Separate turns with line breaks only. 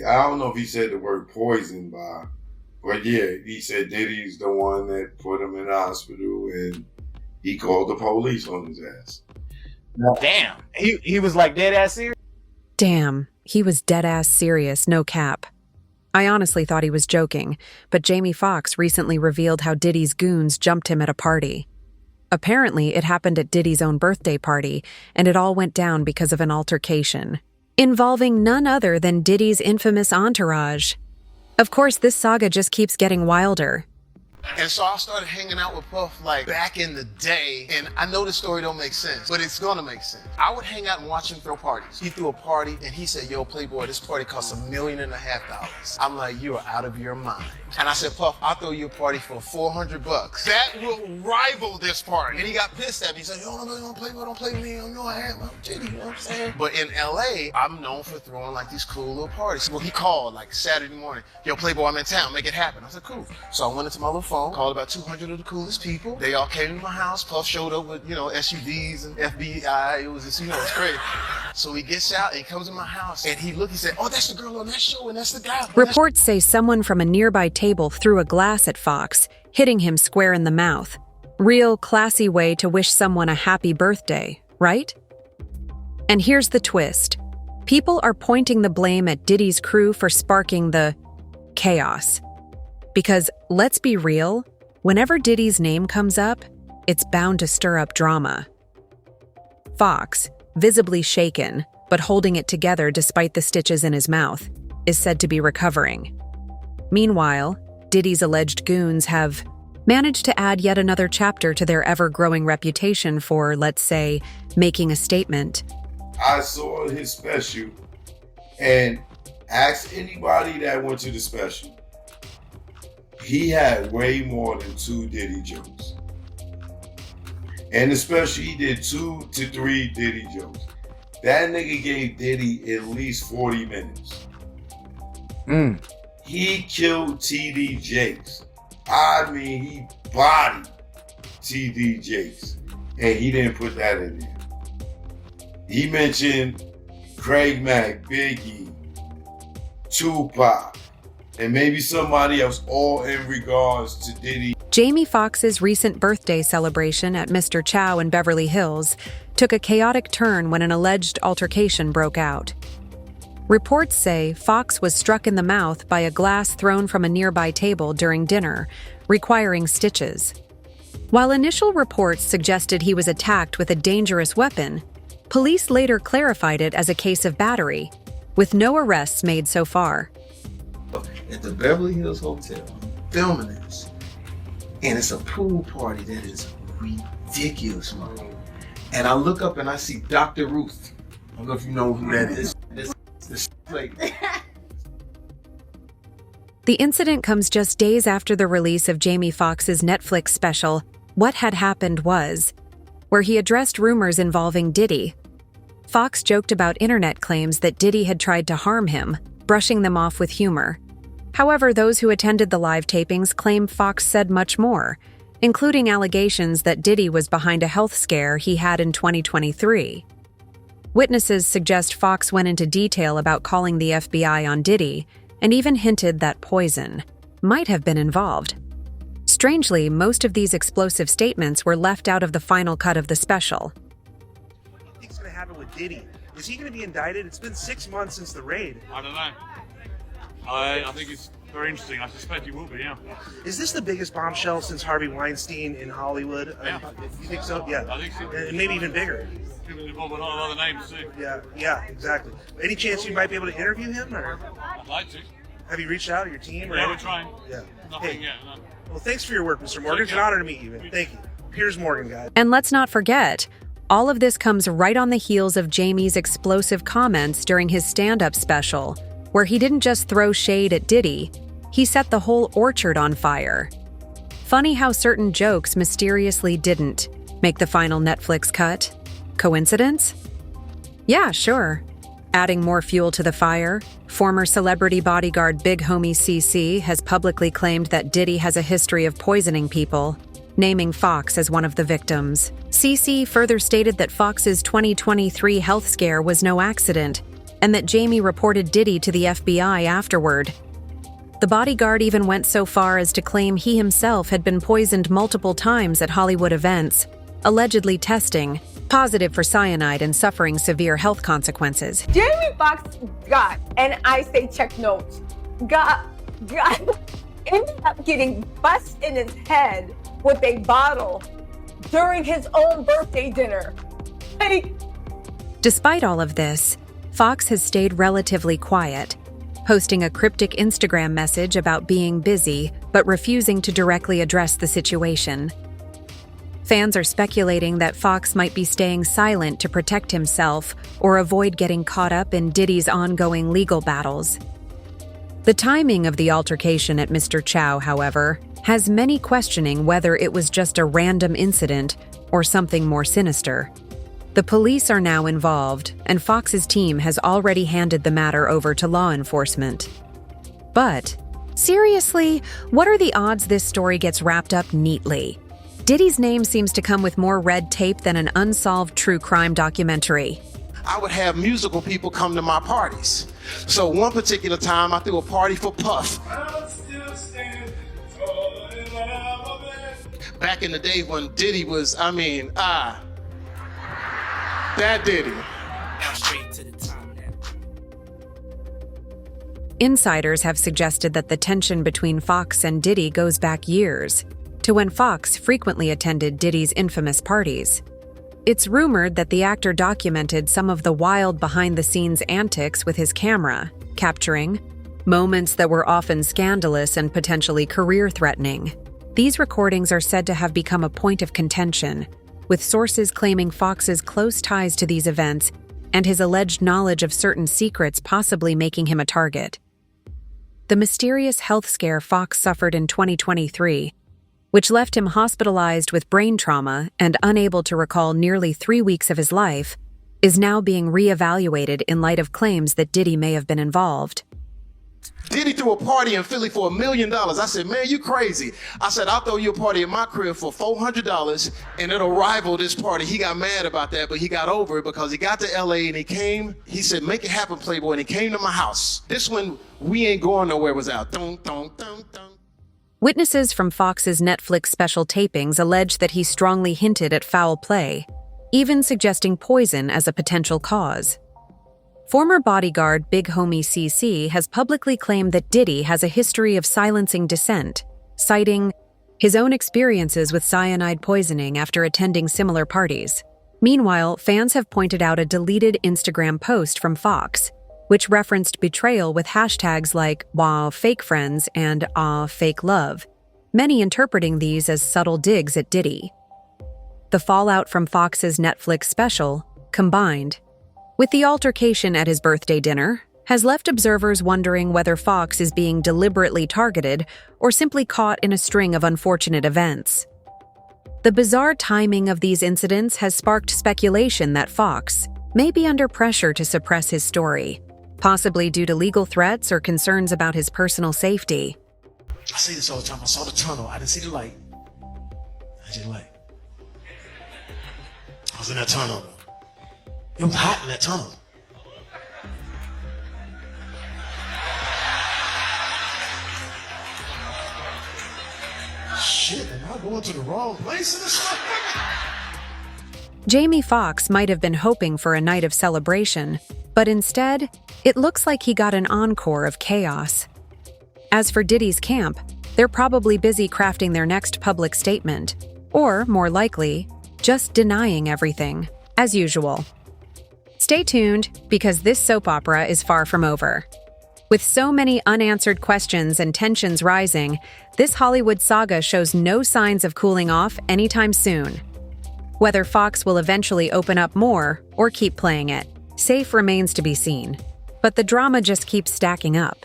I don't know if he said the word poison but yeah, he said Diddy's the one that put him in the hospital and he called the police on his ass.
Damn. He was like dead ass serious?
Damn, he was dead ass serious, no cap. I honestly thought he was joking, but Jamie Foxx recently revealed how Diddy's goons jumped him at a party. Apparently, it happened at Diddy's own birthday party, and it all went down because of an altercation, involving none other than Diddy's infamous entourage. Of course, this saga just keeps getting wilder.
And so I started hanging out with Puff like back in the day, and I know this story don't make sense, but it's gonna make sense. I would hang out and watch him throw parties. He threw a party and he said, yo, Playboy, this party costs $1.5 million. I'm like, you are out of your mind. And I said, Puff, I'll throw you a party for $400. That will rival this party. And he got pissed at me. He said, yo, don't play with me. You know I am. I'm Diddy, you know what I'm saying? But in LA, I'm known for throwing like these cool little parties. Well, he called like Saturday morning, yo, Playboy, I'm in town, make it happen. I said, cool. So I went into my little phone, called about 200 of the coolest people. They all came to my house. Puff showed up with, SUVs and FBI. It was just, it's crazy. So he gets out and he comes to my house and he said, oh, that's the girl on that show and that's the guy.
Reports say someone from a nearby table threw a glass at Foxx, hitting him square in the mouth. Real classy way to wish someone a happy birthday, right? And here's the twist. People are pointing the blame at Diddy's crew for sparking the chaos. Because, let's be real, whenever Diddy's name comes up, it's bound to stir up drama. Foxx, visibly shaken, but holding it together despite the stitches in his mouth, is said to be recovering. Meanwhile, Diddy's alleged goons have managed to add yet another chapter to their ever-growing reputation for, let's say, making a statement.
I saw his special and asked anybody that went to the special. He had way more than 2 Diddy jokes. And especially he did 2 to 3 Diddy jokes. That nigga gave Diddy at least 40 minutes. He killed TD Jakes. I mean, he bodied TD Jakes. And he didn't put that in there. He mentioned Craig Mack, Biggie, Tupac, and maybe somebody else, all in regards to Diddy.
Jamie Foxx's recent birthday celebration at Mr. Chow in Beverly Hills took a chaotic turn when an alleged altercation broke out. Reports say Foxx was struck in the mouth by a glass thrown from a nearby table during dinner, requiring stitches. While initial reports suggested he was attacked with a dangerous weapon, police later clarified it as a case of battery, with no arrests made so far.
At the Beverly Hills Hotel, filming this, and it's a pool party that is ridiculous, man. And I look up and I see Dr. Ruth. I don't know if you know who that is. This lady.
The incident comes just days after the release of Jamie Foxx's Netflix special, What Had Happened Was, where he addressed rumors involving Diddy. Foxx joked about internet claims that Diddy had tried to harm him, brushing them off with humor. However, those who attended the live tapings claim Foxx said much more, including allegations that Diddy was behind a health scare he had in 2023. Witnesses suggest Foxx went into detail about calling the FBI on Diddy and even hinted that poison might have been involved. Strangely, most of these explosive statements were left out of the final cut of the special.
What do you think's going to happen with Diddy? Is he going to be indicted? It's been 6 months since the raid.
I don't know. I think it's very interesting. I suspect he will be, yeah.
Is this the biggest bombshell since Harvey Weinstein in Hollywood?
Yeah.
You think so? Yeah.
I think so.
And maybe even bigger.
People involved with a lot of other names too.
Yeah, exactly. Any chance you might be able to interview him? Or
I'd like to.
have you reached out to your team?
Yeah, we're trying.
Yeah.
Nothing
Hey,
yet. No.
well, thanks for your work, Mr. Morgan. It's an honor to meet you, man. Thank you. Here's Morgan, guys.
And let's not forget, all of this comes right on the heels of Jamie's explosive comments during his stand-up special, where he didn't just throw shade at Diddy, he set the whole orchard on fire. Funny how certain jokes mysteriously didn't make the final Netflix cut. Coincidence? Yeah, sure. Adding more fuel to the fire, former celebrity bodyguard Big Homie CC has publicly claimed that Diddy has a history of poisoning people, naming Foxx as one of the victims. CC further stated that Foxx's 2023 health scare was no accident, and that Jamie reported Diddy to the FBI afterward. The bodyguard even went so far as to claim he himself had been poisoned multiple times at Hollywood events, allegedly testing positive for cyanide and suffering severe health consequences.
Jamie Foxx got, and I say check notes, ended up getting bust in his head with a bottle during his own birthday dinner.
Despite all of this, Foxx has stayed relatively quiet, posting a cryptic Instagram message about being busy but refusing to directly address the situation. Fans are speculating that Foxx might be staying silent to protect himself or avoid getting caught up in Diddy's ongoing legal battles. The timing of the altercation at Mr. Chow, however, has many questioning whether it was just a random incident or something more sinister. The police are now involved, and Foxx's team has already handed the matter over to law enforcement. But, seriously, what are the odds this story gets wrapped up neatly? Diddy's name seems to come with more red tape than an unsolved true crime documentary.
I would have musical people come to my parties. So one particular time I threw a party for Puff. Back in the day when Diddy was, that Diddy.
Insiders have suggested that the tension between Foxx and Diddy goes back years, to when Foxx frequently attended Diddy's infamous parties. It's rumored that the actor documented some of the wild behind-the-scenes antics with his camera, capturing moments that were often scandalous and potentially career-threatening. These recordings are said to have become a point of contention, with sources claiming Foxx's close ties to these events and his alleged knowledge of certain secrets possibly making him a target. The mysterious health scare Foxx suffered in 2023, which left him hospitalized with brain trauma and unable to recall nearly 3 weeks of his life, is now being reevaluated in light of claims that Diddy may have been involved.
Diddy threw a party in Philly for $1 million. I said, man, you crazy. I said, I'll throw you a party in my crib for $400 and it'll rival this party. He got mad about that, but he got over it because he got to LA and he came. He said, make it happen, Playboy, and he came to my house. This one, We Ain't Going Nowhere was out. Dun, dun, dun, dun.
Witnesses from Foxx's Netflix special tapings allege that he strongly hinted at foul play, even suggesting poison as a potential cause. Former bodyguard Big Homie CC has publicly claimed that Diddy has a history of silencing dissent, citing his own experiences with cyanide poisoning after attending similar parties. Meanwhile, fans have pointed out a deleted Instagram post from Foxx, which referenced betrayal with hashtags like #WowFakeFriends and #FakeLove, many interpreting these as subtle digs at Diddy. The fallout from Foxx's Netflix special, combined with the altercation at his birthday dinner, has left observers wondering whether Foxx is being deliberately targeted or simply caught in a string of unfortunate events. The bizarre timing of these incidents has sparked speculation that Foxx may be under pressure to suppress his story, possibly due to legal threats or concerns about his personal safety.
I say this all the time. I saw the tunnel. I didn't see the light. I didn't light. I was in that tunnel. It was hot in that tunnel. Shit, am I going to the wrong place in this life?
Jamie Foxx might have been hoping for a night of celebration, but instead, it looks like he got an encore of chaos. As for Diddy's camp, they're probably busy crafting their next public statement, or, more likely, just denying everything, as usual. Stay tuned, because this soap opera is far from over. With so many unanswered questions and tensions rising, this Hollywood saga shows no signs of cooling off anytime soon. Whether Foxx will eventually open up more or keep playing it, safe remains to be seen. But the drama just keeps stacking up.